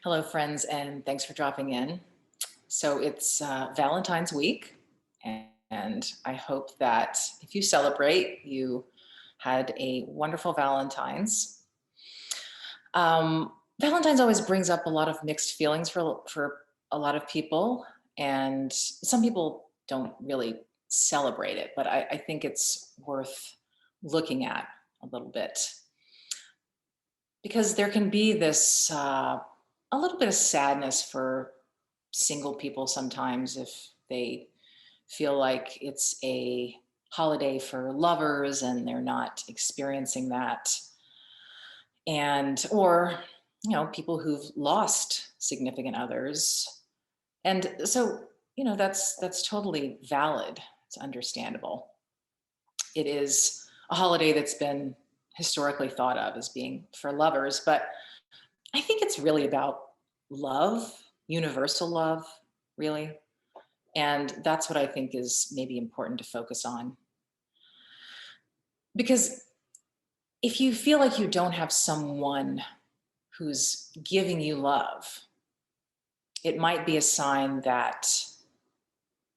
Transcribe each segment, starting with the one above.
Hello, friends, and thanks for dropping in. So it's Valentine's week, and I hope that if you celebrate, you had a wonderful Valentine's. Valentine's always brings up a lot of mixed feelings for a lot of people, and some people don't really celebrate it, but I think it's worth looking at a little bit because there can be this a little bit of sadness for single people sometimes if they feel like it's a holiday for lovers and they're not experiencing that, and or people who've lost significant others, and so that's totally valid. It's understandable. It is a holiday that's been historically thought of as being for lovers, but I think it's really about love, universal love, really. And that's what I think is maybe important to focus on. Because if you feel like you don't have someone who's giving you love, it might be a sign that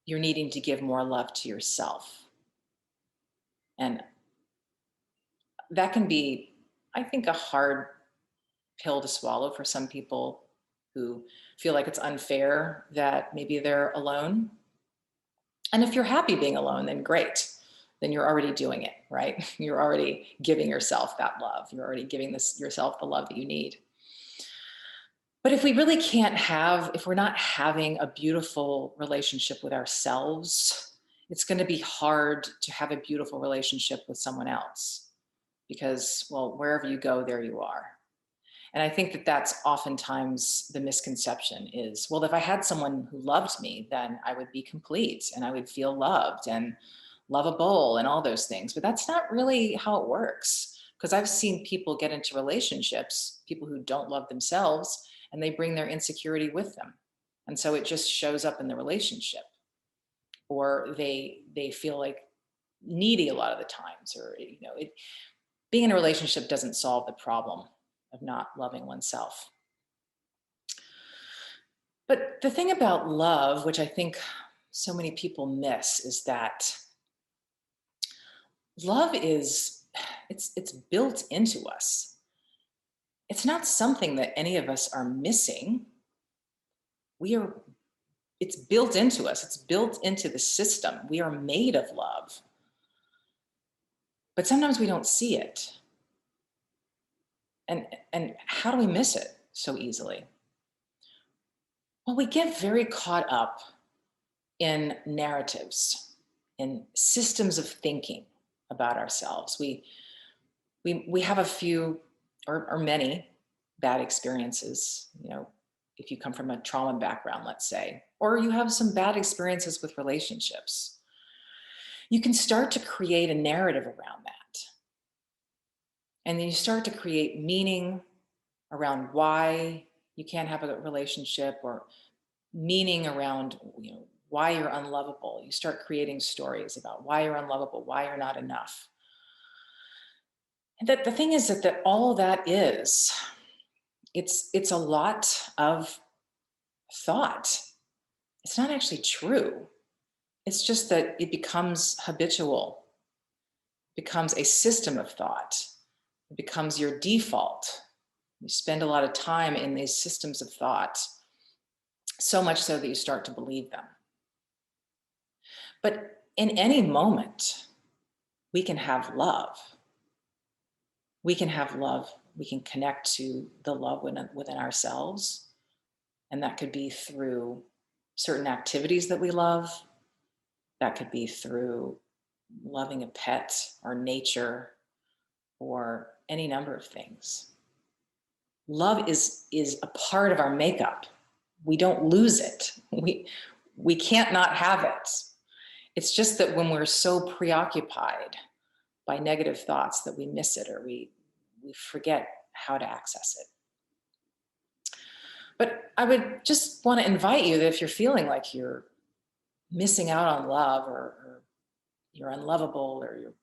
you're needing to give more love to yourself. And that can be, I think, a hard pill to swallow for some people who feel like it's unfair that maybe they're alone. And if you're happy being alone, then great. Then you're already doing it, right? You're already giving yourself that love. You're already giving yourself the love that you need. But if we really can't have, if we're not having a beautiful relationship with ourselves, it's going to be hard to have a beautiful relationship with someone else because, well, wherever you go, there you are. And I think that that's oftentimes the misconception is, well, if I had someone who loved me, then I would be complete and I would feel loved and lovable and all those things. But that's not really how it works. Because I've seen people get into relationships, people who don't love themselves, and they bring their insecurity with them. And so it just shows up in the relationship. Or they feel like needy a lot of the times, or being in a relationship doesn't solve the problem of not loving oneself. But the thing about love, which I think so many people miss, is that love is it's built into us. It's not something that any of us are missing. We are It's built into us. It's built into the system. We are made of love. But sometimes we don't see it. And how do we miss it so easily? Well, we get very caught up in narratives, in systems of thinking about ourselves. We have a few or many bad experiences, if you come from a trauma background, let's say, or you have some bad experiences with relationships. You can start to create a narrative around that. And then you start to create meaning around why you can't have a relationship, or meaning around why you're unlovable. You start creating stories about why you're unlovable, why you're not enough. And that the thing is that all of that is, it's a lot of thought. It's not actually true. It's just that it becomes habitual, becomes a system of thought. It becomes your default. You spend a lot of time in these systems of thought, so much so that you start to believe them. But in any moment, we can have love. We can have love. We can connect to the love within ourselves. And that could be through certain activities that we love. That could be through loving a pet or nature or any number of things. Love is a part of our makeup. We don't lose it. We can't not have it. It's just that when we're so preoccupied by negative thoughts that we miss it, or we forget how to access it. But I would just want to invite you that if you're feeling like you're missing out on love, or you're unlovable, or you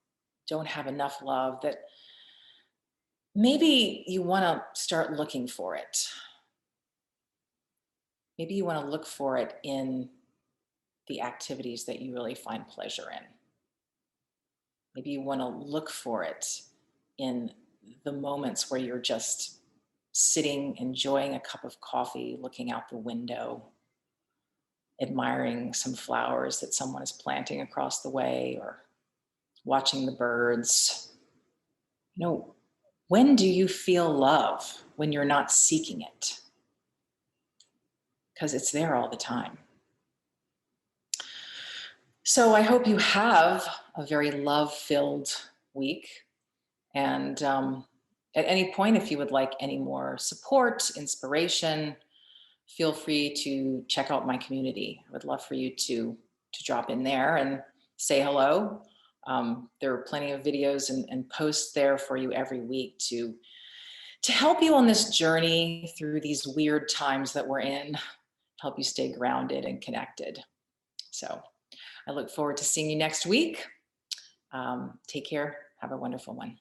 don't have enough love, that maybe you want to start looking for it. Maybe you want to look for it in the activities that you really find pleasure in. Maybe you want to look for it in the moments where you're just sitting, enjoying a cup of coffee, looking out the window, admiring some flowers that someone is planting across the way, or watching the birds. You know, when do you feel love when you're not seeking it? Because it's there all the time. So I hope you have a very love filled week. And at any point, if you would like any more support, inspiration, feel free to check out my community. I would love for you to drop in there and say hello. There are plenty of videos and posts there for you every week to help you on this journey through these weird times that we're in, help you stay grounded and connected. So I look forward to seeing you next week. Take care. Have a wonderful one.